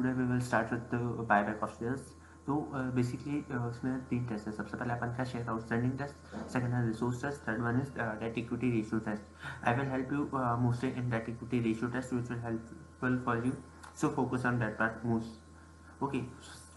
Today we will start with the buyback of shares. तो basically उसमें 3 test है। सबसे पहले अपन का शेयर आउटस्टैंडिंग टेस्ट, सेकंड है resource test, third one is debt equity ratio test. I will help you mostly in debt equity ratio test which will helpful for you, so focus on that part most. Okay,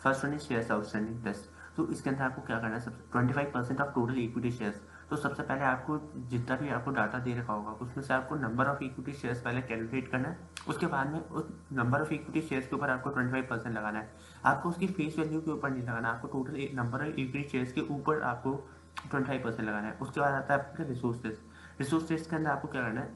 first one is shares outstanding test. तो इसके अंदर आपको क्या करना है, सबसे 25% of total equity shares. तो सबसे पहले आपको जितना भी आपको डाटा दे रखा होगा उसमें से आपको नंबर ऑफ इक्विटी शेयर्स पहले कैलकुलेट करना है। उसके बाद में उस नंबर ऑफ इक्विटी शेयर्स के ऊपर आपको 25% लगाना है। आपको उसकी फेस वैल्यू के ऊपर नहीं लगाना, आपको total number of equity shares के ऊपर आपको 25% लगाना है। उसके बाद आता है आपका रिसोर्स टेस्ट। रिसोर्स टेस्ट के अंदर आपको क्या करना है,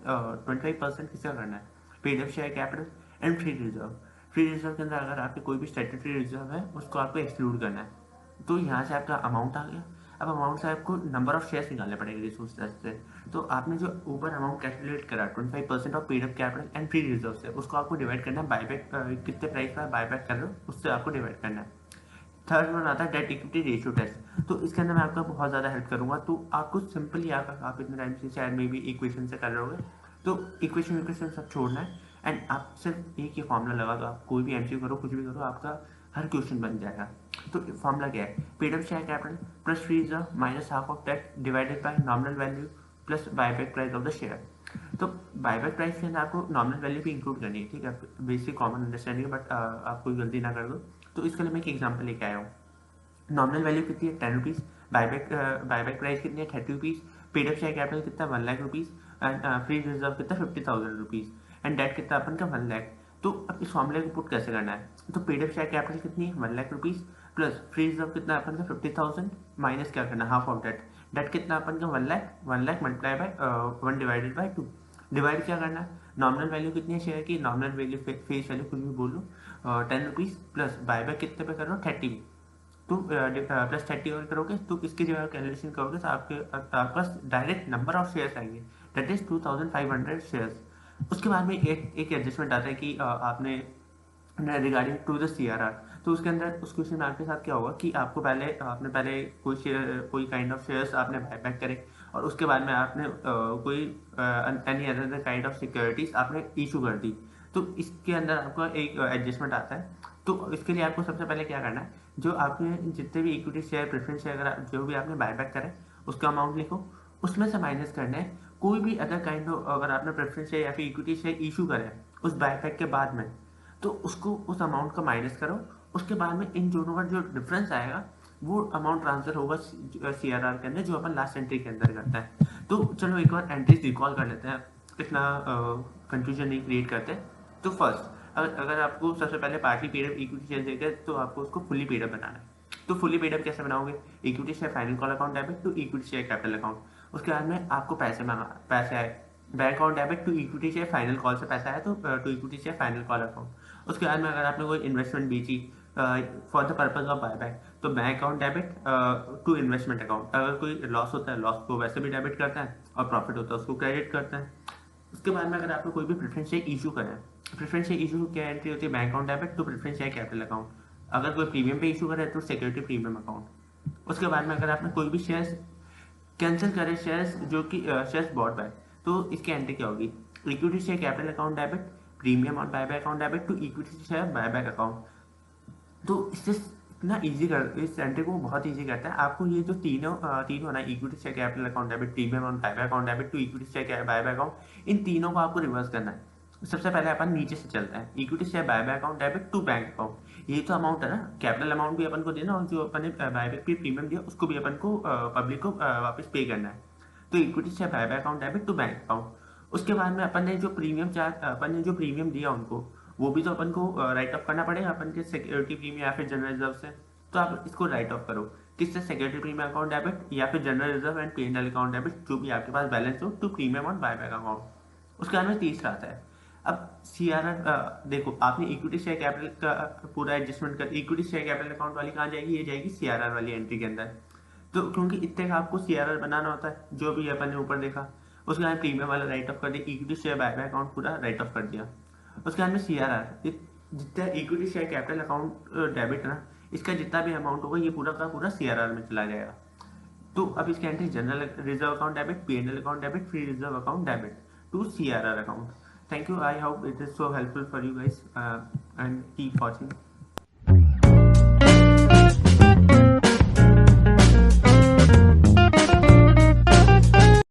25% किसका करना है, paid up share capital and free reserve. Free reserve के अंदर अगर आपके कोई भी स्टैट्यूटरी रिजर्व है उसको आपको एक्सक्लूड करना है। तो यहाँ से आपका अमाउंट आ गया। अब अमाउंट से आपको नंबर ऑफ शेयर्स निकालने पड़ेंगे रिसोर्स टेस्ट से। तो आपने जो ऊपर अमाउंट कैलकुलेट करा 25% of paid up capital and free reserve से, उसको आपको डिवाइड करना है बायबैक, कितने प्राइस पर बायबैक कर रहे हो उससे आपको डिवाइड करना है। थर्ड वन आता है डेट इक्विटी रेशियो टेस्ट। तो इसके अंदर मैं आपका बहुत ज़्यादा हेल्प करूंगा। तो आपको सिंपली आप इतने टाइम से शायद मे भी इक्वेशन से कर रहे होगे, तो इक्वेशन सब छोड़ना है एंड आप सिर्फ एक ही फॉर्मूला लगा दो। आप कोई भी एमसीक्यू करो, कुछ भी करो, आपका हर क्वेश्चन बन जाएगा। तो फॉर्मूला क्या है, paid up share capital plus free reserve minus half of that divided by nominal value plus buyback price of the share. तो बायबैक प्राइस के अंदर आपको नॉमिनल वैल्यू भी इंक्लूड करनी है, ठीक है, बेसिक कॉमन अंडरस्टैंडिंग, बट आप कोई गलती ना कर दो। तो इसके लिए मैं एक एग्जाम्पल लेके आया हूँ। नॉमिनल वैल्यू कितनी है 10 रुपीज़, बायबैक प्राइस कितनी है 30 rupees, paid up share capital कितना 1 lakh rupees and free reserve कितना 50,000 रुपीज़ एंड डेट कितना अपन का 1 लाख। तो अब इस फॉर्मूले को पुट कैसे करना है, तो पेड अप शेयर कैपिटल कितनी है 1 lakh rupees plus free reserve कितना अपन का 50,000 माइनस क्या करना हाफ ऑफ डेट, डेट कितना अपन का 1 lakh, 1 lakh multiply by 1 divided by 2। Divide क्या करना है, नॉमिनल वैल्यू कितनी है शेयर की, नॉमिनल वैल्यू फेस वैल्यू कुछ भी बोल लो, 10 रुपीज़ प्लस बायबैक कितने पे कर रहे हो 30, तो प्लस 30 और करोगे तो इसकी जगह कैलकुलेशन करोगे तो आपके पास डायरेक्ट नंबर ऑफ शेयर्स आएंगे, दैट इज 2500 शेयर्स। उसके बाद में एक एडजस्टमेंट आता है कि आपने रिगार्डिंग टू द सीआरआर। तो उसके अंदर उस क्वेश्चन में आपके साथ क्या होगा कि आपको पहले कोई शेयर, कोई काइंड ऑफ शेयर्स आपने बायबैक करे और उसके बाद में आपने कोई any other kind of securities आपने इशू कर दी। तो इसके अंदर आपका एक एडजस्टमेंट आता है। तो इसके लिए आपको सबसे पहले क्या करना है, जो आपने जितने भी इक्विटी शेयर, प्रेफरेंस शेयर अगर जो भी आपने बायबैक करे उसका अमाउंट लिखो, उसमें से माइनस करना है कोई भी अदर काइंड ऑफ, अगर आपने प्रेफरेंस शेयर या फिर इक्विटी शेयर इशू करे उस बायबैक के बाद में, तो उसको उस अमाउंट का माइनस करो। उसके बाद में इन दोनों का जो डिफरेंस आएगा वो अमाउंट ट्रांसफर होगा सीआरआर के अंदर, जो अपन लास्ट एंट्री के अंदर करता है। तो चलो एक बार एंट्रीज रिकॉल कर लेते हैं, इतना कंफ्यूजन नहीं क्रिएट करते। तो फर्स्ट, अगर आपको सबसे पहले partly paid up equity share देगा तो आपको उसको फुली पेड अप बनाना है। तो फुली पेड अप कैसे बनाओगे, equity share final call account debit to equity share capital account. उसके बाद में आपको पैसे आए bank account debit to equity share final call से पैसा आया तो to equity share final call account. उसके बाद में अगर आपने कोई इन्वेस्टमेंट बेची for the purpose of buyback तो bank account debit to investment account. अगर कोई लॉस होता है लॉस को वैसे भी डेबिट करता है और प्रॉफिट होता है उसको क्रेडिट करता है। उसके बाद में अगर आपने कोई भी प्रेफरेंस शेयर इशू करा है, प्रेफरेंस शेयर इशू क्या एंट्री होती है, bank account debit to preference share capital account. अगर कोई प्रीमियम पे इशू करे तो सिक्योरिटी प्रीमियम अकाउंट। उसके बाद में अगर आपने कोई भी शेयर्स कैंसिल करे, शेयर्स जो कि शेयर्स बॉट बाय, तो इसकी एंट्री क्या होगी, equity share capital account debit premium और buyback account debit to equity share buyback account. तो इससे इतना इजी कर, इस एंट्री को बहुत इजी करता है। आपको ये जो तीनों ना, equity share capital account debit, premium और buyback account debit to equity share buyback account, इन तीनों को आपको रिवर्स करना है। सबसे पहले अपन नीचे से चलते हैं, equity share buyback account debit to bank account. ये तो अमाउंट है ना, कैपिटल अमाउंट भी अपन को देना और जो अपन ने बायबैक पे प्रीमियम दिया उसको भी अपन को पब्लिक को वापस पे करना है। तो equity share buyback account debit to bank account. उसके बाद में अपन ने जो प्रीमियम दिया उनको, वो भी तो अपन को राइट ऑफ करना पड़ेगा अपन के सिक्योरिटी प्रीमियम या फिर जनरल रिजर्व से। तो आप इसको राइट ऑफ करो किससे, सिक्योरिटी प्रीमियम अकाउंट डेबिट या फिर general reserve and PNL account debit, जो भी आपके पास बैलेंस हो, टू प्रीमियम और बायबैक अकाउंट। उसके बाद में तीसरा आता है, अब सीआरआर देखो, आपने इक्विटी शेयर कैपिटल का पूरा एडजस्टमेंट कर, इक्विटी शेयर कैपिटल अकाउंट वाली कहाँ जाएगी, ये जाएगी सीआरआर वाली एंट्री के अंदर। तो क्योंकि इतने का आपको सीआरआर बनाना होता है, जो भी अपन ने ऊपर देखा, उसके बाद प्रीमियम वाला राइट ऑफ कर दिया, इक्विटी शेयर बायबैक अकाउंट पूरा राइट ऑफ कर दिया। उसके बाद में सीआरआर, जितना equity share capital account debit ना, इसका जितना भी अमाउंट होगा ये पूरा का पूरा सीआरआर में चला जाएगा। तो अब इसकी entry general reserve account debit, PNL account debit, free reserve account debit to CRR account. Thank you, I hope it is so helpful for you guys. and keep watching.